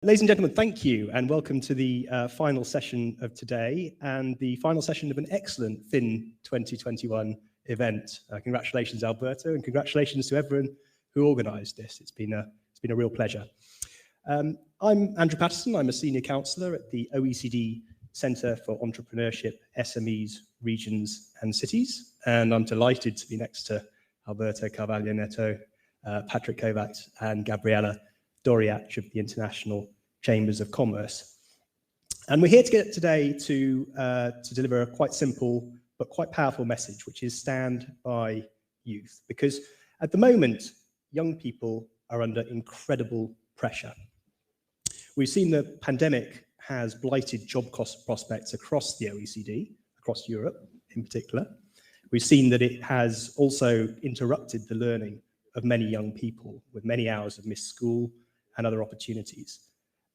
Ladies and gentlemen, thank you and welcome to the final session of today and the final session of an excellent FIN2021 event. Congratulations, Alberto, and congratulations to everyone who organised this. It's been a real pleasure. I'm Andrew Patterson. I'm a senior counsellor at the OECD Centre for Entrepreneurship, SMEs, Regions and Cities, and I'm delighted to be next to Alberto Carvalho Neto, Patrick Kovacs and Gabriela Doriach of the International Chambers of Commerce. And we're here today to deliver a quite simple but quite powerful message, which is stand by youth. Because at the moment, young people are under incredible pressure. We've seen the pandemic has blighted job cost prospects across the OECD, across Europe in particular. We've seen that it has also interrupted the learning of many young people with many hours of missed school and other opportunities.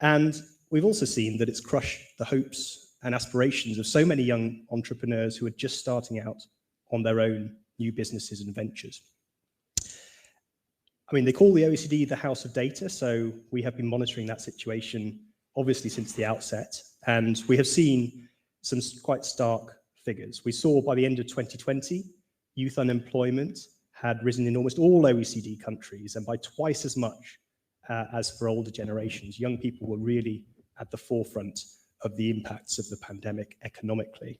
And we've also seen that it's crushed the hopes and aspirations of so many young entrepreneurs who are just starting out on their own new businesses and ventures. I mean, they call the OECD the house of data, so we have been monitoring that situation obviously since the outset, and we have seen some quite stark figures. We saw by the end of 2020, youth unemployment had risen in almost all OECD countries, and by twice as much as for older generations. Young people were really at the forefront of the impacts of the pandemic economically.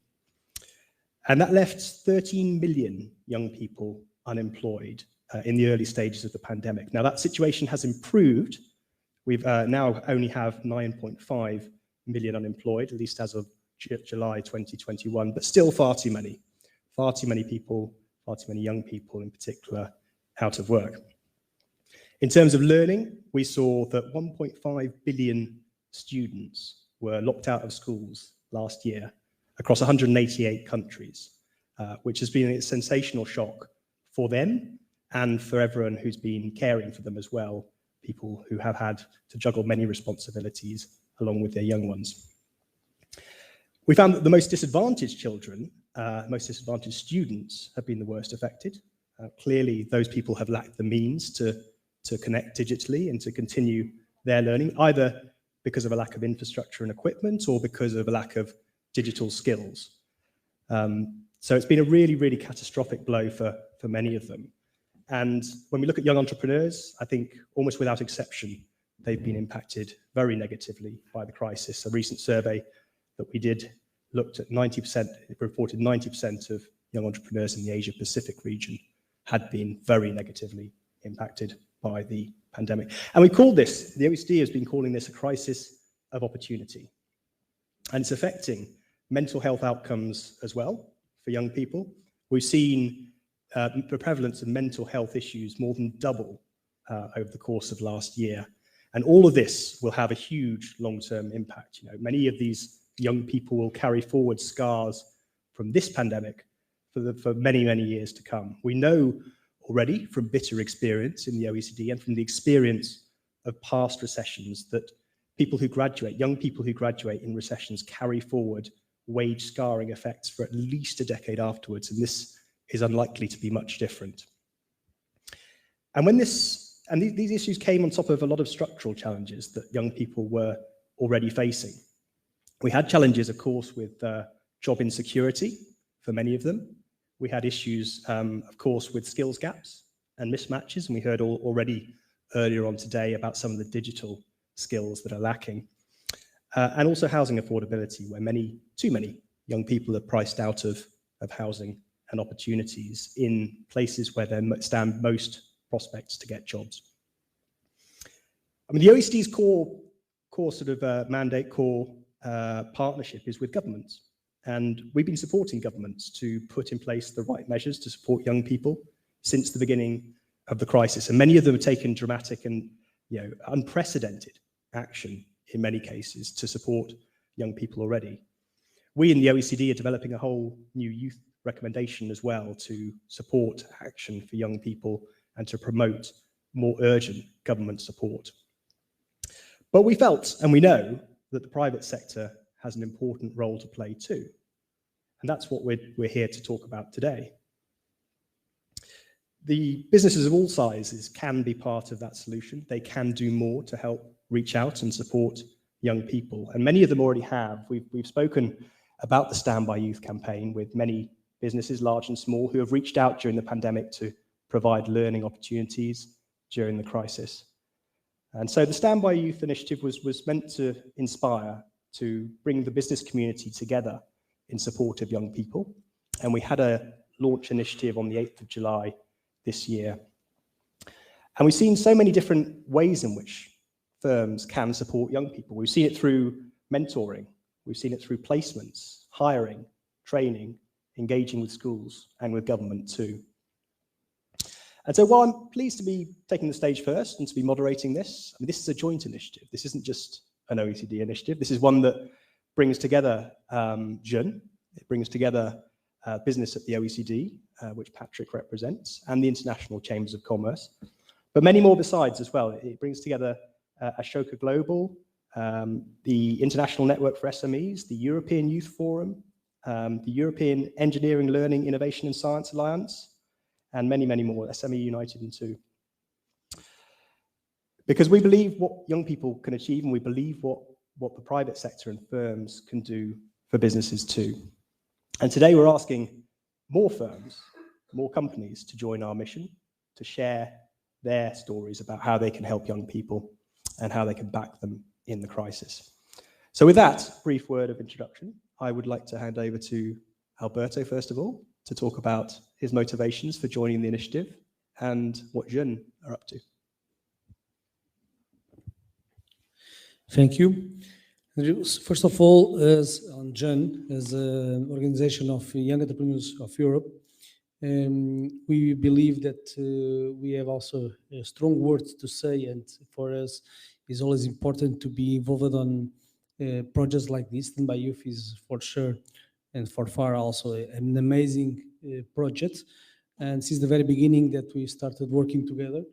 And that left 13 million young people unemployed in the early stages of the pandemic. Now that situation has improved. We've now only have 9.5 million unemployed, at least as of July 2021, but still far too many people, far too many young people in particular, out of work. In terms of learning, we saw that 1.5 billion students were locked out of schools last year across 188 countries, which has been a sensational shock for them and for everyone who's been caring for them as well, people who have had to juggle many responsibilities along with their young ones. We found that the most disadvantaged children, most disadvantaged students have been the worst affected. Clearly, those people have lacked the means to connect digitally and to continue their learning, either because of a lack of infrastructure and equipment or because of a lack of digital skills. So it's been a really, really catastrophic blow for many of them. And when we look at young entrepreneurs, I think almost without exception, they've been impacted very negatively by the crisis. A recent survey that we did looked at 90%, it reported 90% of young entrepreneurs in the Asia Pacific region had been very negatively impacted by the pandemic. And we called this, the OECD has been calling this a crisis of opportunity. And it's affecting mental health outcomes as well for young people. We've seen the prevalence of mental health issues more than double over the course of last year. And all of this will have a huge long-term impact. You know, many of these young people will carry forward scars from this pandemic for many, many years to come. We know already from bitter experience in the OECD and from the experience of past recessions that people who graduate, young people who graduate in recessions carry forward wage scarring effects for at least a decade afterwards, and this is unlikely to be much different. And when these issues came on top of a lot of structural challenges that young people were already facing. We had challenges, of course, with job insecurity for many of them. We had issues, of course, with skills gaps and mismatches, and we heard already earlier on today about some of the digital skills that are lacking. And also housing affordability, where too many young people are priced out of housing and opportunities in places where there stand most prospects to get jobs. I mean, the OECD's core sort of mandate, core partnership is with governments. And we've been supporting governments to put in place the right measures to support young people since the beginning of the crisis. And many of them have taken dramatic and unprecedented action in many cases to support young people already. We in the OECD are developing a whole new youth recommendation as well to support action for young people and to promote more urgent government support. But we felt, and we know, that the private sector has an important role to play too. And that's what we're here to talk about today. The businesses of all sizes can be part of that solution. They can do more to help reach out and support young people. And many of them already have. We've spoken about the Stand By Youth campaign with many businesses, large and small, who have reached out during the pandemic to provide learning opportunities during the crisis. And so the Stand By Youth initiative was meant to inspire, to bring the business community together in support of young people. And we had a launch initiative on the 8th of July this year. And we've seen so many different ways in which firms can support young people. We've seen it through mentoring, we've seen it through placements, hiring, training, engaging with schools and with government too. And so while I'm pleased to be taking the stage first and to be moderating this, I mean, this is a joint initiative. This isn't just an OECD initiative. This is one that brings together Jeune, it brings together business at the OECD, which Patrick represents, and the International Chambers of Commerce, but many more besides as well. It brings together Ashoka Global, the International Network for SMEs, the European Youth Forum, the European Engineering, Learning, Innovation and Science Alliance, and many, many more, SME United and too. Because we believe what young people can achieve, and we believe what the private sector and firms can do for businesses too. And today we're asking more firms, more companies to join our mission, to share their stories about how they can help young people and how they can back them in the crisis. So with that brief word of introduction, I would like to hand over to Alberto, first of all, to talk about his motivations for joining the initiative and what Jeune are up to. Thank you. First of all, as on Jeune, as an organization of young entrepreneurs of Europe, we believe that we have also strong words to say, and for us, it's always important to be involved on projects like this. Stand By Youth is for sure, and for far also, an amazing project. And since the very beginning that we started working together,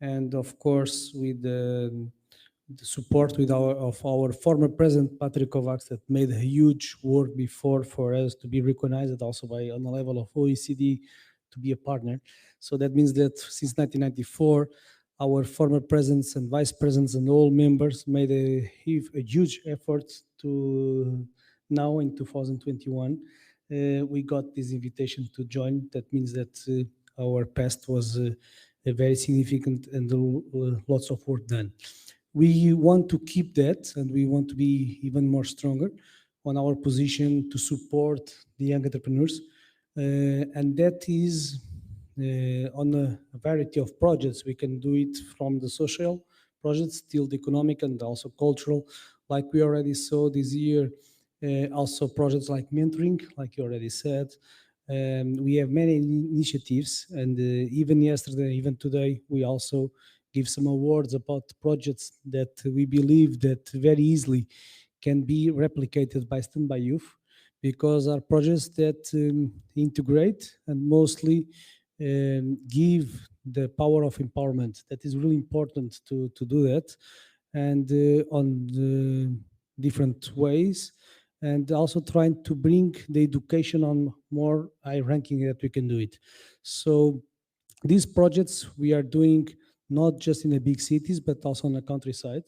and of course with the support of our former president, Patrick Kovacs, that made a huge work before for us to be recognized also by on the level of OECD to be a partner. So that means that since 1994, our former presidents and vice presidents and all members made a huge effort to now in 2021, we got this invitation to join. That means that our past was a very significant and lots of work done. We want to keep that, and we want to be even more stronger on our position to support the young entrepreneurs. And that is on a variety of projects. We can do it from the social projects till the economic and also cultural, like we already saw this year. Also projects like mentoring, like you already said. We have many initiatives, and even yesterday, even today, we also give some awards about projects that we believe that very easily can be replicated by Stand By Youth, because our projects that integrate and mostly give the power of empowerment. That is really important to do that, and on the different ways, and also trying to bring the education on more high ranking that we can do it. So these projects we are doing not just in the big cities, but also on the countryside.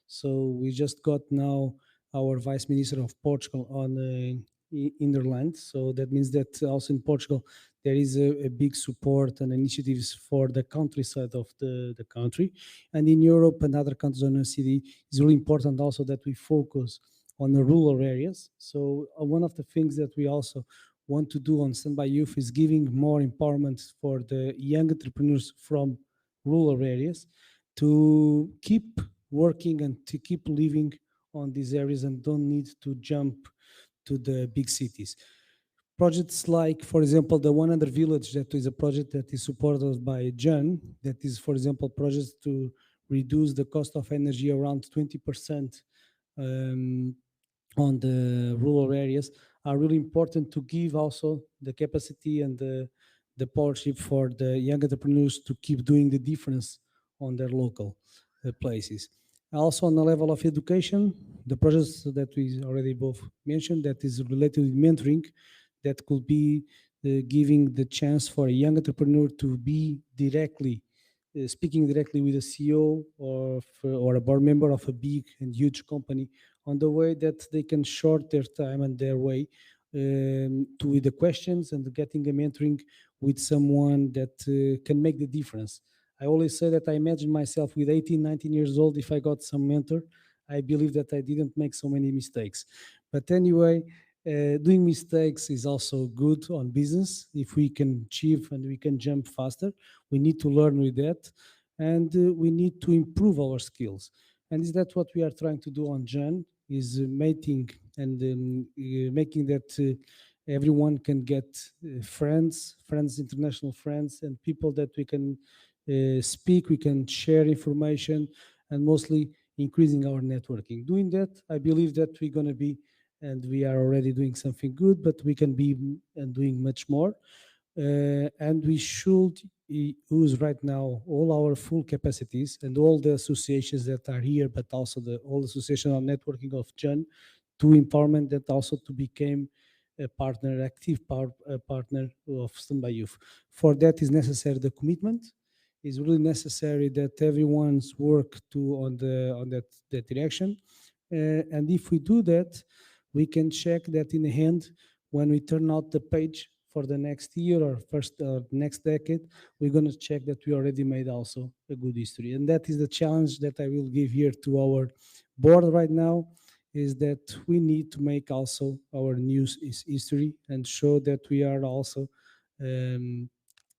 So we just got now our Vice Minister of Portugal on Interland. So that means that also in Portugal, there is a big support and initiatives for the countryside of the country. And in Europe and other countries on the city, it's really important also that we focus on the rural areas. So one of the things that we also want to do on Stand By Youth is giving more empowerment for the young entrepreneurs from rural areas to keep working and to keep living on these areas and don't need to jump to the big cities. Projects like, for example, the 100 Village, that is a project that is supported by Jeune, that is, for example, projects to reduce the cost of energy around 20% on the rural areas, are really important to give also the capacity and the partnership for the young entrepreneurs to keep doing the difference on their local places. Also on the level of education, the projects that we already both mentioned, that is related with mentoring, that could be giving the chance for a young entrepreneur to be directly speaking directly with a CEO or a board member of a big and huge company on the way that they can short their time and their way to the questions and getting a mentoring with someone that can make the difference. I always say that I imagine myself with 18, 19 years old, if I got some mentor, I believe that I didn't make so many mistakes. But anyway, doing mistakes is also good on business. If we can achieve and we can jump faster, we need to learn with that, and we need to improve our skills. And is that what we are trying to do on Jan? Is making and making that everyone can get friends, international friends, and people that we can speak, we can share information, and mostly increasing our networking. Doing that, I believe that we're going to be, and we are already doing something good, but we can be and doing much more. And we should use right now all our full capacities and all the associations that are here, but also all the associational networking of John to empowerment that also to become a partner, partner of Standby Youth. For that is necessary the commitment. It's really necessary that everyone's work on that direction. And if we do that, we can check that in the hand when we turn out the page for the next year or next decade, we're going to check that we already made also a good history. And that is the challenge that I will give here to our board right now, is that we need to make also our news history and show that we are also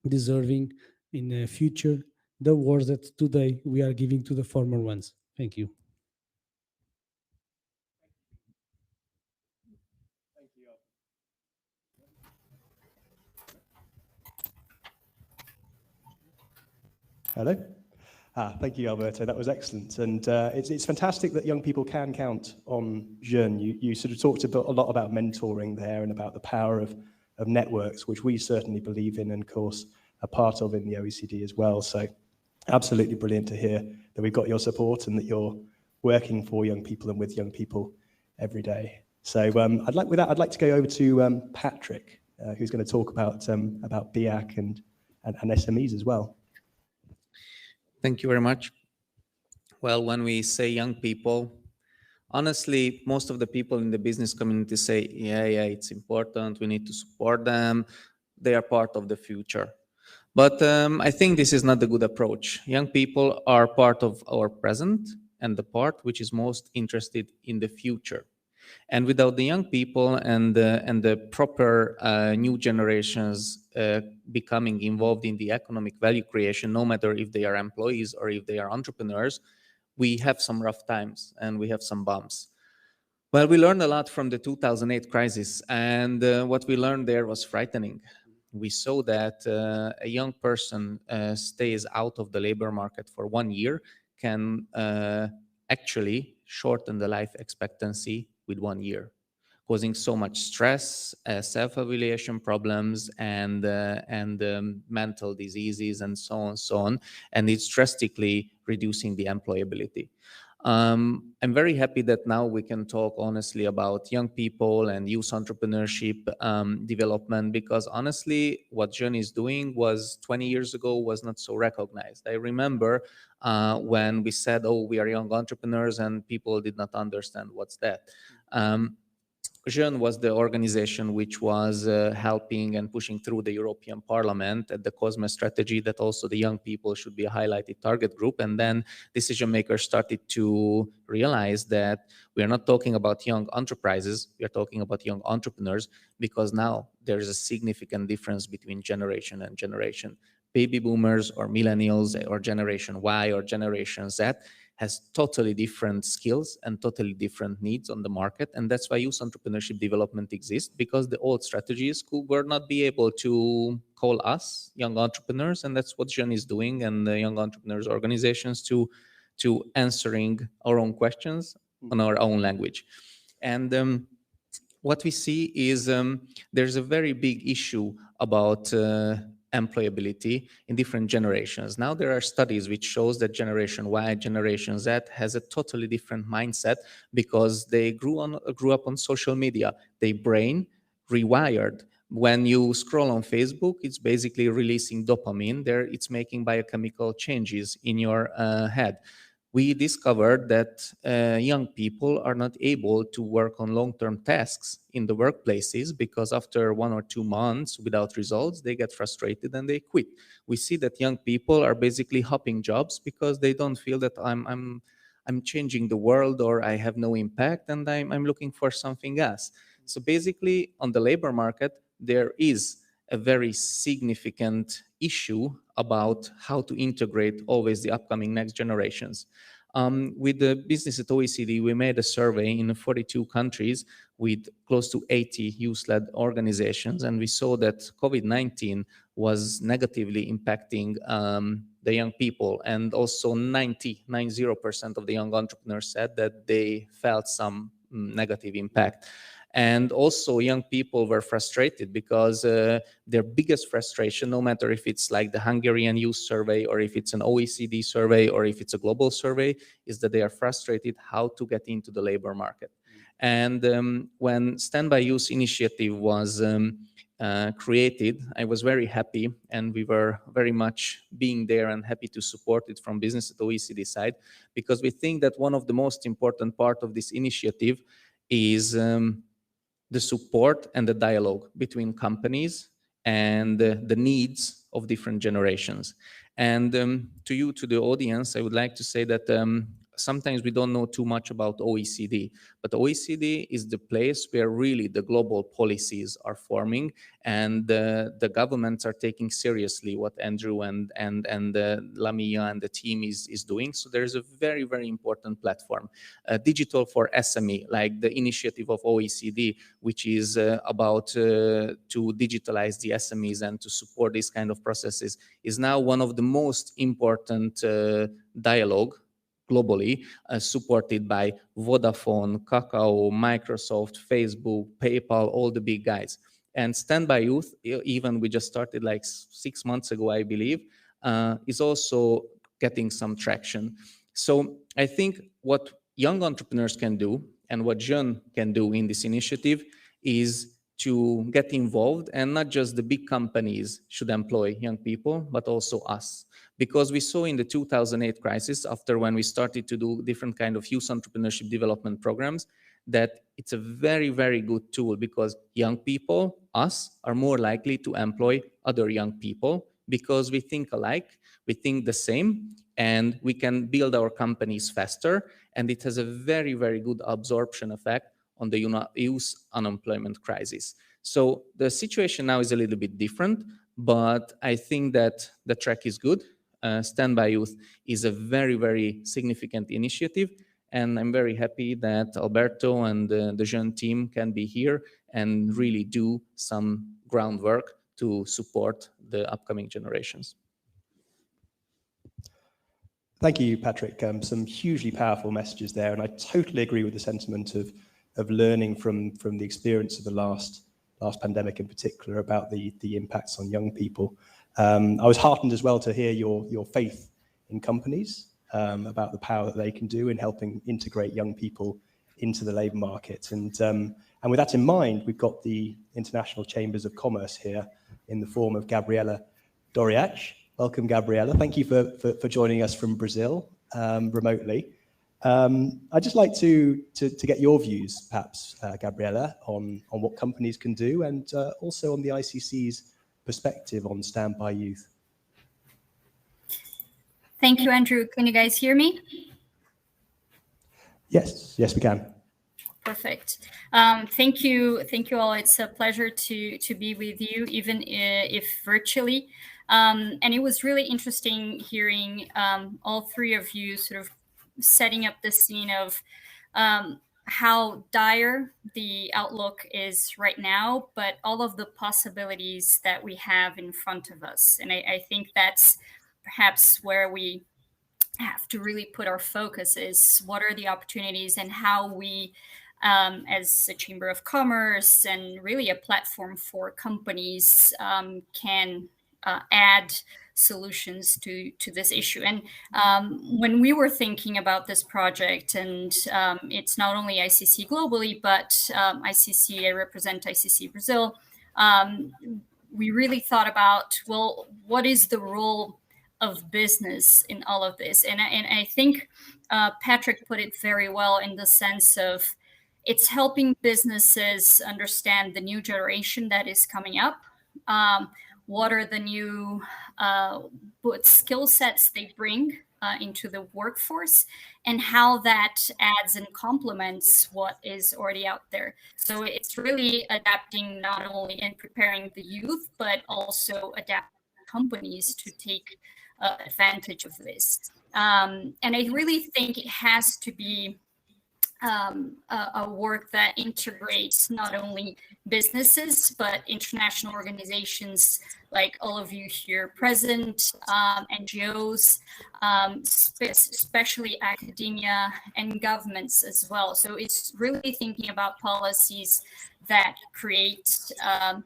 deserving in the future the awards that today we are giving to the former ones. Thank you. Hello. Thank you, Alberto. That was excellent. And it's fantastic that young people can count on Jeune. You sort of talked a lot about mentoring there and about the power of networks, which we certainly believe in and, of course, are part of in the OECD as well. So absolutely brilliant to hear that we've got your support and that you're working for young people and with young people every day. So I'd like to go over to Patrick, who's going to talk about BIAC and SMEs as well. Thank you very much. Well, when we say young people, honestly, most of the people in the business community say, yeah, it's important. We need to support them. They are part of the future. But I think this is not the good approach. Young people are part of our present and the part which is most interested in the future. And without the young people and the proper new generations becoming involved in the economic value creation, no matter if they are employees or if they are entrepreneurs, we have some rough times and we have some bumps. Well, we learned a lot from the 2008 crisis, and what we learned there was frightening. We saw that a young person stays out of the labor market for 1 year can actually shorten the life expectancy with 1 year, causing so much stress, self-evaluation problems, and mental diseases, and so on. And it's drastically reducing the employability. I'm very happy that now we can talk honestly about young people and youth entrepreneurship development, because honestly, what Jeune is doing was 20 years ago was not so recognized. I remember when we said, oh, we are young entrepreneurs, and people did not understand what's that. Jeune was the organization which was helping and pushing through the European Parliament at the COSME strategy that also the young people should be a highlighted target group. And then decision makers started to realize that we are not talking about young enterprises, we are talking about young entrepreneurs, because now there's a significant difference between generation and generation. Baby boomers or millennials or Generation Y or Generation Z has totally different skills and totally different needs on the market. And that's why youth entrepreneurship development exists, because the old strategies were not be able to call us young entrepreneurs. And that's what Jeune is doing, and the young entrepreneurs organizations to answering our own questions on our own language. And what we see is there's a very big issue about employability in different generations. Now there are studies which shows that Generation Y, Generation Z has a totally different mindset, because they grew up on social media. Their brain rewired When you scroll on Facebook, it's basically releasing dopamine. There, it's making biochemical changes in your head. We discovered that young people are not able to work on long-term tasks in the workplaces because after 1 or 2 months without results, they get frustrated and they quit. We see that young people are basically hopping jobs because they don't feel that I'm changing the world or I have no impact and I'm looking for something else. So basically on the labor market, there is a very significant issue about how to integrate always the upcoming next generations. With the business at OECD, we made a survey in 42 countries with close to 80 youth-led organizations, and we saw that COVID-19 was negatively impacting the young people, and also 90% of the young entrepreneurs said that they felt some negative impact. And also young people were frustrated because their biggest frustration, no matter if it's like the Hungarian youth survey or if it's an OECD survey or if it's a global survey, is that they are frustrated how to get into the labor market. And when Stand by Youth initiative was created, I was very happy, and we were very much being there and happy to support it from Business at OECD side, because we think that one of the most important part of this initiative is the support and the dialogue between companies and the needs of different generations. And to you, to the audience, I would like to say that sometimes we don't know too much about OECD, but OECD is the place where really the global policies are forming, and the governments are taking seriously what Andrew and Lamia and the team is doing. So there is a very, very important platform. Digital for SME, like the initiative of OECD, which is about to digitalize the SMEs and to support these kind of processes, is now one of the most important dialogue globally, supported by Vodafone, Kakao, Microsoft, Facebook, PayPal, all the big guys. And Stand by Youth, even we just started like 6 months ago, I believe, is also getting some traction. So I think what young entrepreneurs can do and what Jean can do in this initiative is to get involved, and not just the big companies should employ young people, but also us. Because we saw in the 2008 crisis, after when we started to do different kind of youth entrepreneurship development programs, that it's a very, very good tool, because young people, us, are more likely to employ other young people because we think alike, we think the same, and we can build our companies faster. And it has a very, very good absorption effect on the youth unemployment crisis. So the situation now is a little bit different, but I think that the track is good. Stand by Youth is a very, very significant initiative, and I'm very happy that Alberto and the Jeune team can be here and really do some groundwork to support the upcoming generations. Thank you, Patrick. Some hugely powerful messages there, and I totally agree with the sentiment of learning from the experience of the last pandemic in particular about the impacts on young people. I was heartened as well to hear your faith in companies, about the power that they can do in helping integrate young people into the labour market. And with that in mind, we've got the International Chambers of Commerce here in the form of Gabriela Doriach. Welcome, Gabriela. Thank you for joining us from Brazil remotely. I'd just like to get your views, perhaps, Gabriela, on what companies can do, and also on the ICC's perspective on Stand by Youth. Thank you, Andrew. Can you guys hear me? Yes, we can. Perfect. Thank you all. It's a pleasure to be with you, even if virtually. And it was really interesting hearing all three of you sort of setting up the scene of how dire the outlook is right now, but all of the possibilities that we have in front of us. And I think that's perhaps where we have to really put our focus, is what are the opportunities and how we, as a Chamber of Commerce and really a platform for companies, can add solutions to this issue. And when we were thinking about this project, and it's not only ICC globally, but ICC, I represent ICC Brazil, we really thought about, well, what is the role of business in all of this? And I think Patrick put it very well in the sense of it's helping businesses understand the new generation that is coming up. What are the new what skill sets they bring into the workforce, and how that adds and complements what is already out there. So it's really adapting not only and preparing the youth, but also adapt companies to take advantage of this. And I really think it has to be a work that integrates not only businesses, but international organizations like all of you here present, NGOs, especially academia and governments as well. So it's really thinking about policies that create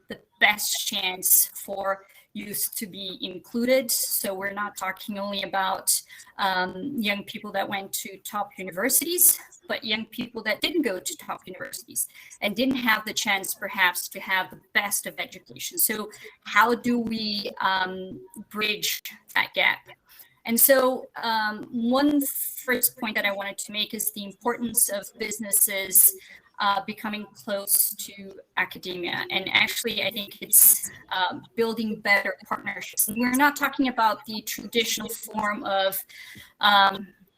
the best chance for youth to be included. So we're not talking only about young people that went to top universities, but young people that didn't go to top universities and didn't have the chance perhaps to have the best of education. So how do we bridge that gap? And so one first point that I wanted to make is the importance of businesses becoming close to academia. And actually, I think it's building better partnerships. And we're not talking about the traditional form of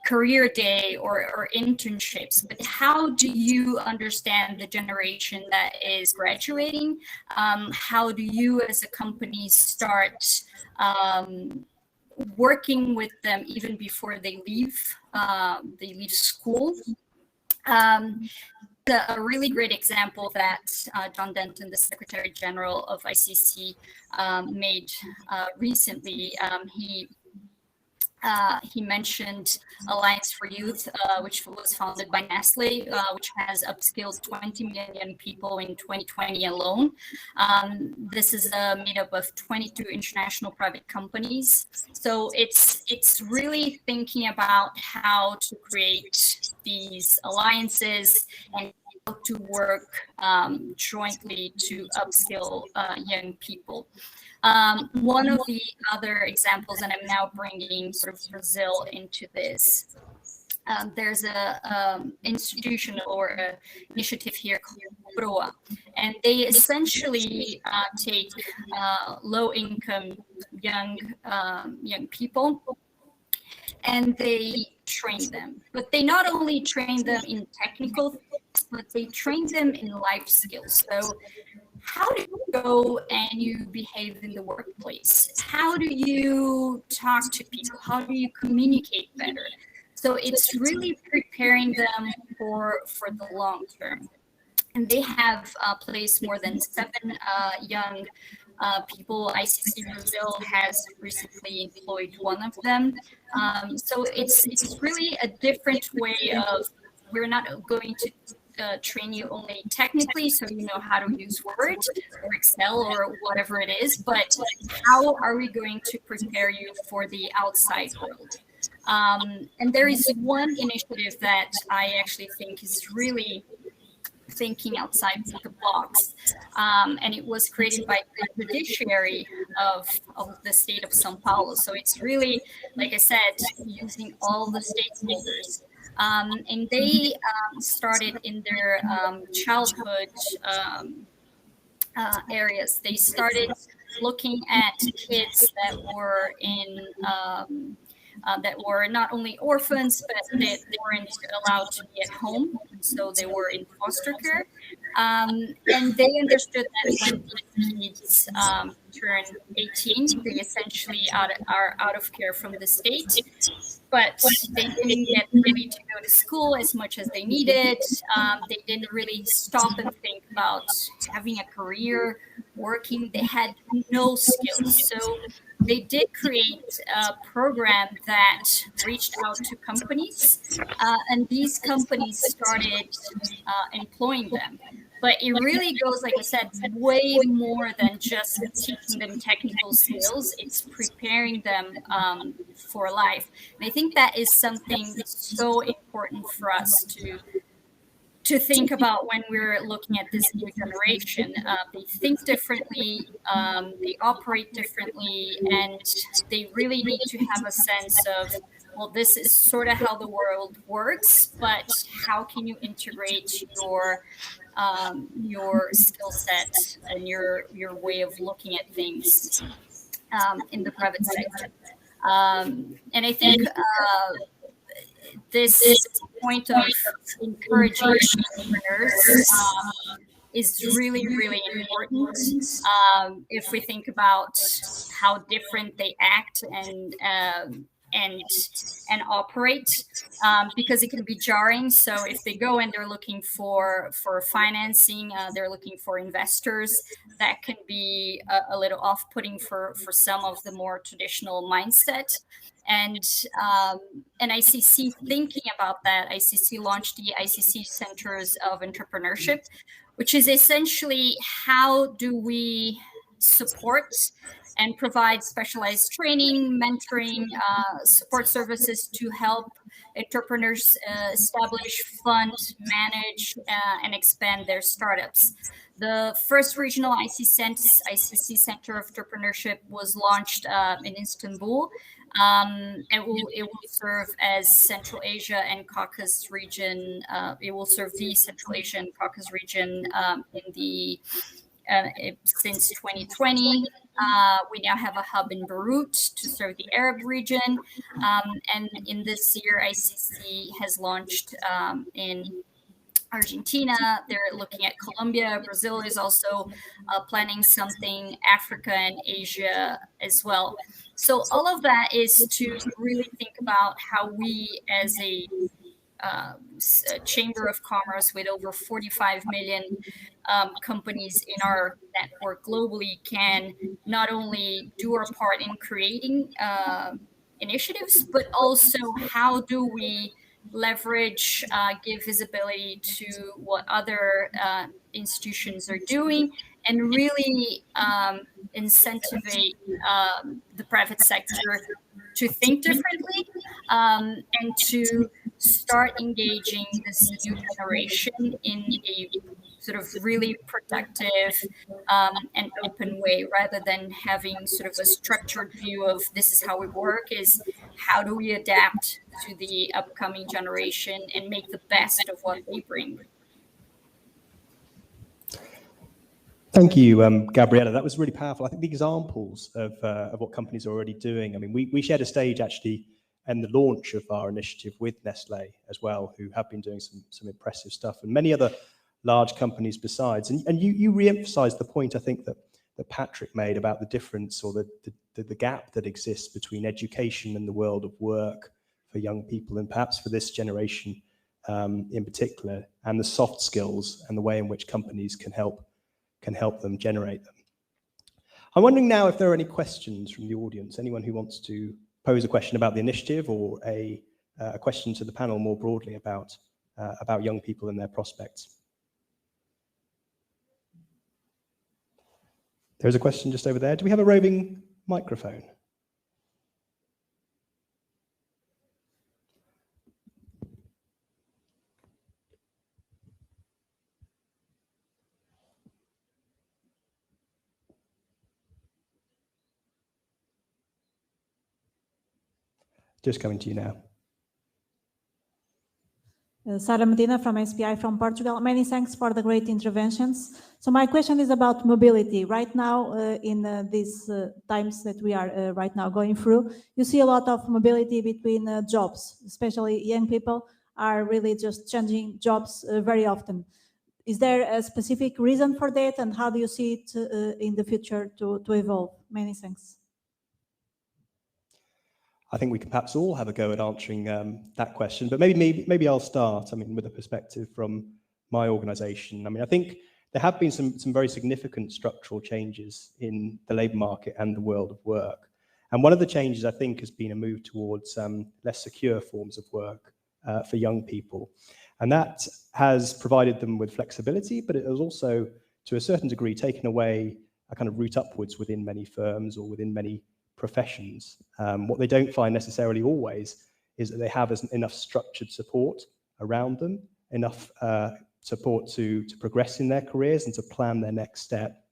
career day or internships, but how do you understand the generation that is graduating? How do you as a company start working with them even before they leave school? A really great example that John Denton, the Secretary General of ICC, made recently. He mentioned Alliance for Youth, which was founded by Nestle, which has upskilled 20 million people in 2020 alone. This is made up of 22 international private companies. So it's really thinking about how to create these alliances and how to work jointly to upskill young people. One of the other examples, and I'm now bringing sort of Brazil into this, there's a institution or an initiative here called PROA, and they essentially take low-income young people, and they train them. But they not only train them in technical things, but they train them in life skills. So how do you go and you behave in the workplace? How do you talk to people? How do you communicate better? So it's really preparing them for the long term. And they have placed more than 7 young people. ICC Brazil has recently employed one of them. So it's really a different way of, we're not going to train you only technically, so you know how to use Word or Excel or whatever it is, but how are we going to prepare you for the outside world? And there is one initiative that I actually think is really thinking outside the box, and it was created by the judiciary of the state of São Paulo. So it's really, like I said, using all the stakeholders. And they started in their childhood areas. They started looking at kids that were in that were not only orphans, but they weren't allowed to be at home, so they were in foster care. And they understood that when these kids turn 18, they essentially are out of care from the state. But they didn't get ready to go to school as much as they needed. They didn't really stop and think about having a career, working. They had no skills. So they did create a program that reached out to companies, and these companies started employing them. But it really goes, like I said, way more than just teaching them technical skills. It's preparing them for life. And I think that is something so important for us to think about when we're looking at this new generation. They think differently, they operate differently, and they really need to have a sense of, well, this is sort of how the world works, but how can you integrate your skill set and your way of looking at things in the private sector. And I think this point of encouraging entrepreneurs is really, really important. If we think about how different they act and operate, because it can be jarring. So if they go and they're looking for financing, they're looking for investors, that can be a little off-putting for some of the more traditional mindset. And ICC, thinking about that, ICC launched the ICC Centers of Entrepreneurship, which is essentially how do we support and provide specialized training, mentoring, support services to help entrepreneurs establish, fund, manage, and expand their startups. The first regional ICC Center of Entrepreneurship was launched in Istanbul. It will serve as Central Asia and Caucasus region. It will serve the Central Asia and Caucasus region since 2020. We now have a hub in Beirut to serve the Arab region. And in this year, ICC has launched in Argentina. They're looking at Colombia. Brazil is also planning something, Africa and Asia as well. So all of that is to really think about how we, as a Chamber of Commerce with over 45 million companies in our network globally, can not only do our part in creating initiatives, but also how do we leverage, give visibility to what other institutions are doing, and really incentivize the private sector to think differently and to start engaging this new generation in a sort of really productive and open way, rather than having sort of a structured view of this is how we work, is how do we adapt to the upcoming generation and make the best of what they bring. Thank you, Gabriella. That was really powerful. I think the examples of what companies are already doing. I mean, we shared a stage actually and the launch of our initiative with Nestlé as well, who have been doing some impressive stuff, and many other large companies besides. And you re-emphasized the point, I think, that Patrick made about the difference or the gap that exists between education and the world of work for young people, and perhaps for this generation in particular, and the soft skills and the way in which companies can help them generate them. I'm wondering now if there are any questions from the audience, anyone who wants to pose a question about the initiative, or a question to the panel more broadly about young people and their prospects. There's a question just over there. Do we have a roving microphone? Just coming to you now. Sara Medina from SPI from Portugal. Many thanks for the great interventions. So my question is about mobility. Right now, in these times that we are right now going through, you see a lot of mobility between jobs, especially young people are really just changing jobs very often. Is there a specific reason for that, and how do you see it in the future to evolve? Many thanks. I think we can perhaps all have a go at answering that question, but maybe I'll start. I mean, with a perspective from my organisation. I mean, I think there have been some very significant structural changes in the labour market and the world of work, and one of the changes I think has been a move towards less secure forms of work for young people, and that has provided them with flexibility, but it has also, to a certain degree, taken away a kind of route upwards within many firms or within many professions. What they don't find necessarily always is that they have enough structured support around them, enough support to progress in their careers and to plan their next step.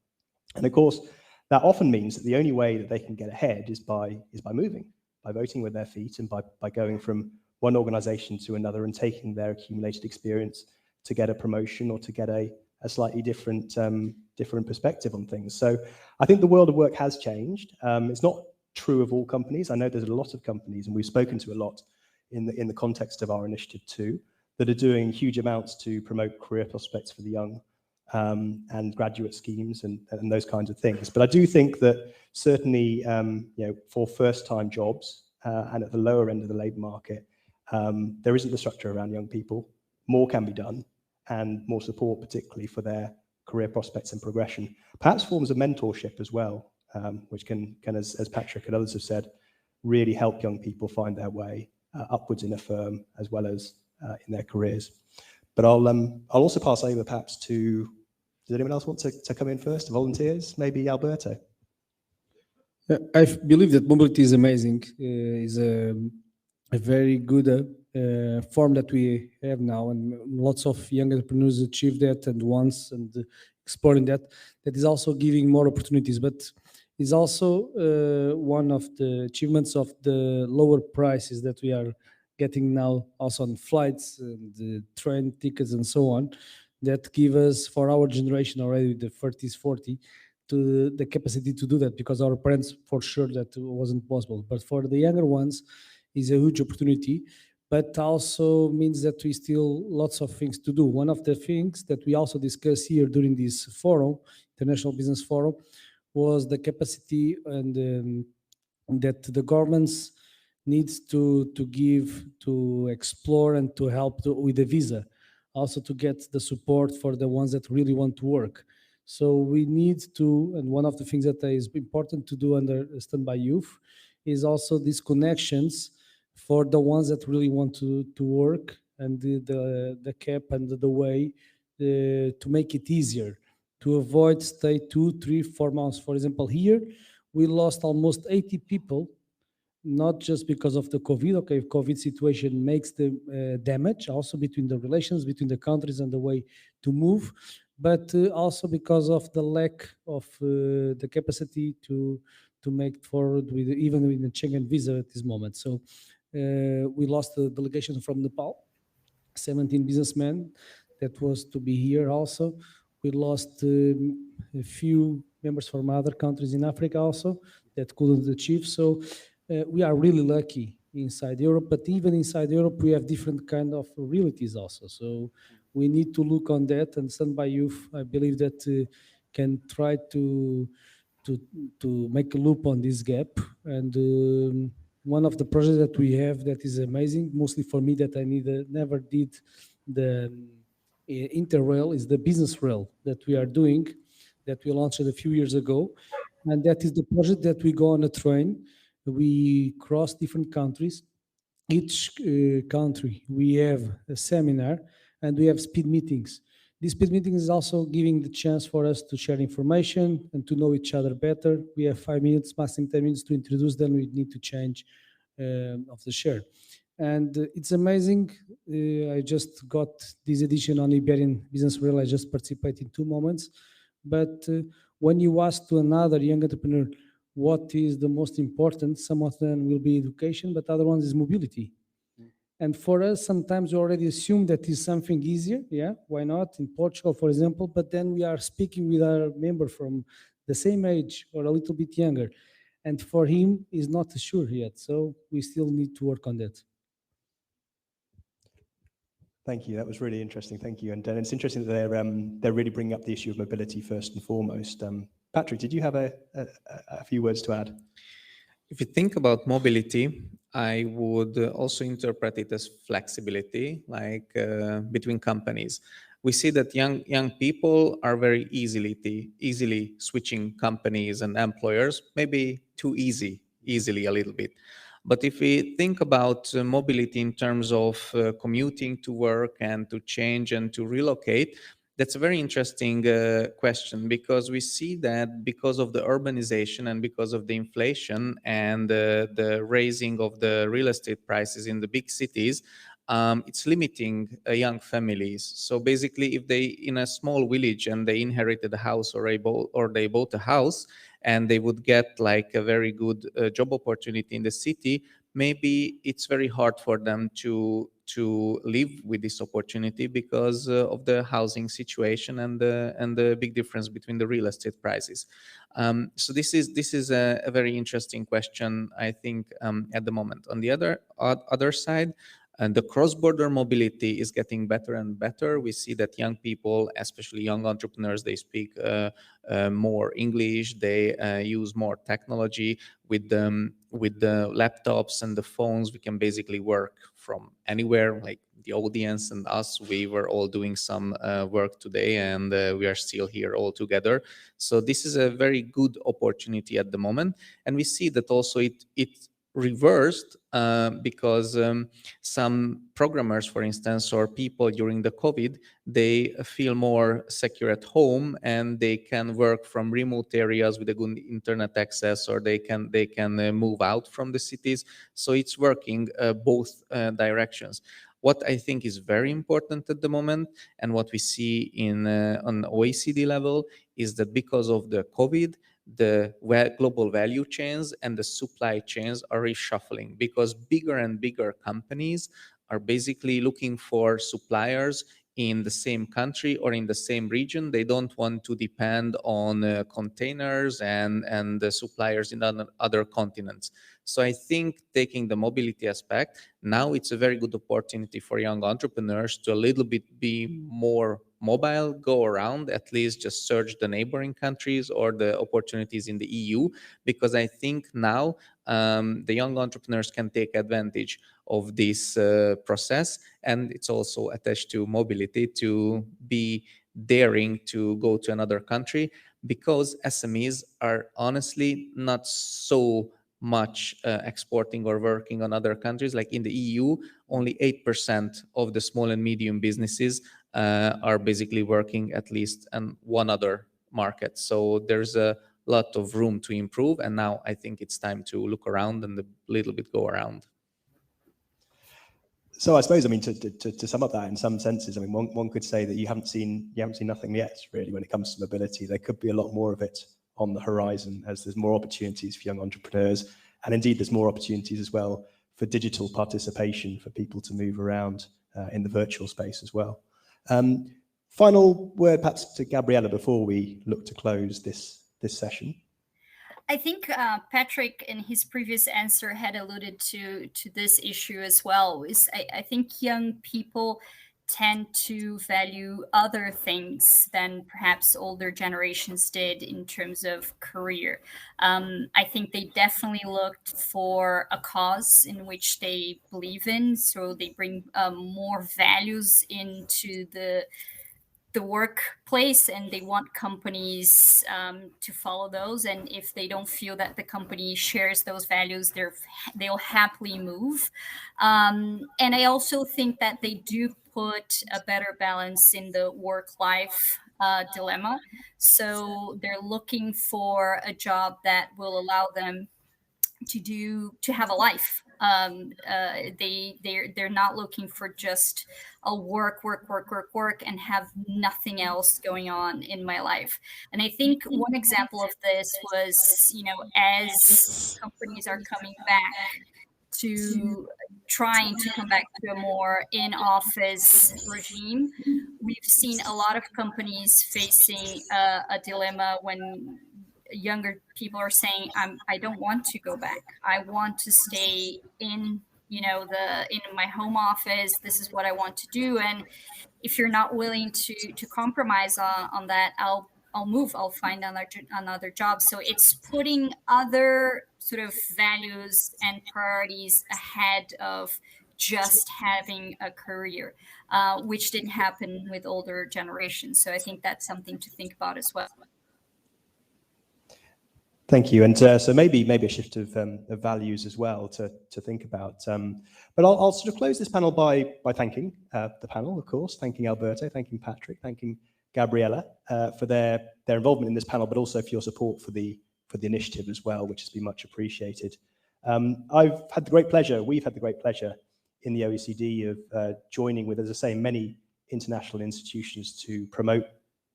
And of course, that often means that the only way that they can get ahead is by moving, by voting with their feet and by going from one organization to another and taking their accumulated experience to get a promotion or to get a slightly different perspective on things. So I think the world of work has changed. It's not true of all companies. I know there's a lot of companies, and we've spoken to a lot in the context of our initiative too, that are doing huge amounts to promote career prospects for the young, and graduate schemes and those kinds of things. But I do think that certainly, for first-time jobs and at the lower end of the labour market, there isn't the structure around young people. More can be done, and more support, particularly for their career prospects and progression. Perhaps forms of mentorship as well, which can as Patrick and others have said, really help young people find their way upwards in a firm as well as in their careers. But I'll also pass over perhaps to, does anyone else want to come in first? Volunteers, maybe Alberto. I believe that mobility is amazing. Is a very good form that we have now, and lots of young entrepreneurs achieve that and once and exploring that. That is also giving more opportunities, but is also one of the achievements of the lower prices that we are getting now, also on flights and the train tickets and so on, that give us, for our generation already, the 30s, 40, to the capacity to do that, because our parents, for sure, that wasn't possible. But for the younger ones, is a huge opportunity, but also means that we still lots of things to do. One of the things that we also discussed here during this forum, International Business Forum, was the capacity and that the governments needs to give, to explore and to help with the visa, also to get the support for the ones that really want to work. So we need to, and one of the things that is important to do under Standby Youth is also these connections for the ones that really want to work, and the cap and the way to make it easier, to avoid stay 2, 3, 4 months. For example, here, we lost almost 80 people, not just because of the COVID. Okay, COVID situation makes the damage also between the relations between the countries and the way to move, but also because of the lack of the capacity to make forward with even with the Schengen visa at this moment. So we lost the delegation from Nepal, 17 businessmen that was to be here also. We lost a few members from other countries in Africa also that couldn't achieve. So we are really lucky inside Europe, but even inside Europe, we have different kind of realities also. So we need to look on that, and Standby Youth, I believe that can try to make a loop on this gap. And one of the projects that we have that is amazing, mostly for me, that I never did the Interrail, is the business rail that we are doing, that we launched a few years ago. And that is the project that we go on a train. We cross different countries. Each country, we have a seminar and we have speed meetings. This speed meeting is also giving the chance for us to share information and to know each other better. We have 5 minutes, maximum 10 minutes to introduce, then we need to change of the share. And it's amazing. I just got this edition on Iberian Business Rail. I just participated in 2 moments. But when you ask to another young entrepreneur, what is the most important, some of them will be education, but other ones is mobility. And for us, sometimes we already assume that is something easier. Yeah, why not? In Portugal, for example, but then we are speaking with our member from the same age or a little bit younger. And for him, is not sure yet. So we still need to work on that. Thank you. That was really interesting. Thank you. And it's interesting that they're really bringing up the issue of mobility first and foremost. Patrick, did you have a few words to add? If you think about mobility, I would also interpret it as flexibility, like between companies. We see that young people are very easily switching companies and employers, maybe too easily a little bit. But if we think about mobility in terms of commuting to work and to change and to relocate, that's a very interesting question, because we see that because of the urbanization and because of the inflation and the raising of the real estate prices in the big cities, it's limiting young families. So basically, if they in a small village and they inherited a house or they bought a house, and they would get like a very good job opportunity in the city, maybe it's very hard for them to live with this opportunity because of the housing situation and the big difference between the real estate prices. So this is a very interesting question, I think, at the moment. On the other side, and the cross-border mobility is getting better and better. We see that young people, especially young entrepreneurs, they speak more English. They use more technology. With the laptops and the phones, we can basically work from anywhere. Like the audience and us, we were all doing some work today, and we are still here all together. So this is a very good opportunity at the moment, and we see that also it reversed because some programmers, for instance, or people during the COVID, they feel more secure at home and they can work from remote areas with a good internet access, or they can move out from the cities. So it's working both directions. What I think is very important at the moment, and what we see on OECD level, is that because of the COVID, the global value chains and the supply chains are reshuffling, because bigger and bigger companies are basically looking for suppliers in the same country or in the same region. They don't want to depend on containers and the suppliers in other continents. So I think, taking the mobility aspect, now it's a very good opportunity for young entrepreneurs to a little bit be more mobile, go around, at least just search the neighboring countries or the opportunities in the EU, because I think now the young entrepreneurs can take advantage of this process. And it's also attached to mobility, to be daring to go to another country, because SMEs are honestly not so much exporting or working on other countries. Like in the EU, only 8% of the small and medium businesses are basically working at least on one other market. So there's a lot of room to improve. And now I think it's time to look around and a little bit go around. So I suppose, I mean, to sum up that in some senses, I mean, one could say that you haven't seen nothing yet, really, when it comes to mobility. There could be a lot more of it on the horizon, as there's more opportunities for young entrepreneurs. And indeed, there's more opportunities as well for digital participation, for people to move around in the virtual space as well. Final word perhaps to Gabriella before we look to close this session. I think Patrick, in his previous answer, had alluded to this issue as well. I think young people tend to value other things than perhaps older generations did in terms of career. I think they definitely looked for a cause in which they believe in, so they bring more values into the workplace, and they want companies to follow those. And if they don't feel that the company shares those values, they'll happily move. And I also think that they do put a better balance in the work-life dilemma. So they're looking for a job that will allow them to have a life. They're not looking for just a work and have nothing else going on in my life. And I think one example of this was, as companies are coming back to trying to come back to a more in-office regime, we've seen a lot of companies facing a dilemma when younger people are saying, I don't want to go back. I want to stay in, in my home office. This is what I want to do. And if you're not willing to compromise on that, I'll move. I'll find another job. So it's putting other sort of values and priorities ahead of just having a career, which didn't happen with older generations. So I think that's something to think about as well. Thank you. And so maybe a shift of values as well to think about. But I'll sort of close this panel by thanking the panel, of course, thanking Alberto, thanking Patrick, thanking Gabriella for their involvement in this panel, but also for your support for the initiative as well, which has been much appreciated. We've had the great pleasure in the OECD of joining with, as I say, many international institutions to promote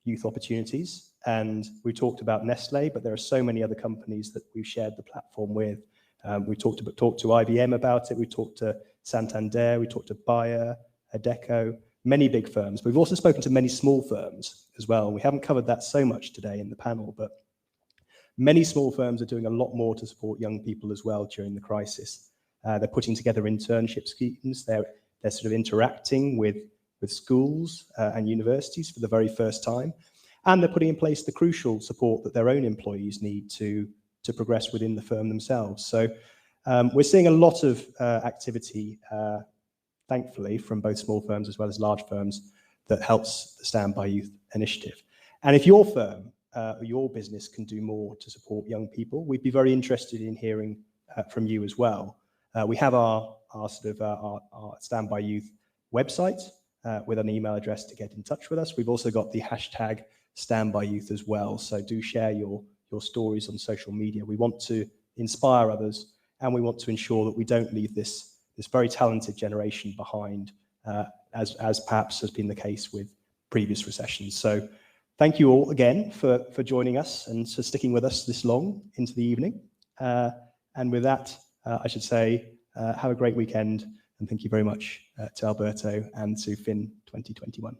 youth opportunities. And we talked about Nestle, but there are so many other companies that we've shared the platform with. We talked to IBM about it. We talked to Santander. We talked to Bayer, Adecco, many big firms. We've also spoken to many small firms as well. We haven't covered that so much today in the panel, but many small firms are doing a lot more to support young people as well during the crisis. They're putting together internship schemes. They're sort of interacting with schools and universities for the very first time. And they're putting in place the crucial support that their own employees need to progress within the firm themselves. So we're seeing a lot of activity, thankfully, from both small firms as well as large firms that helps the Stand By Youth initiative. And if your firm or your business can do more to support young people, we'd be very interested in hearing from you as well. We have our Stand By Youth website with an email address to get in touch with us. We've also got the hashtag Stand By Youth as well. So do share your stories on social media. We want to inspire others, and we want to ensure that we don't leave this very talented generation behind, as perhaps has been the case with previous recessions. So thank you all again for joining us and for sticking with us this long into the evening. And with that, I should say, have a great weekend, and thank you very much to Alberto and to FIN2021.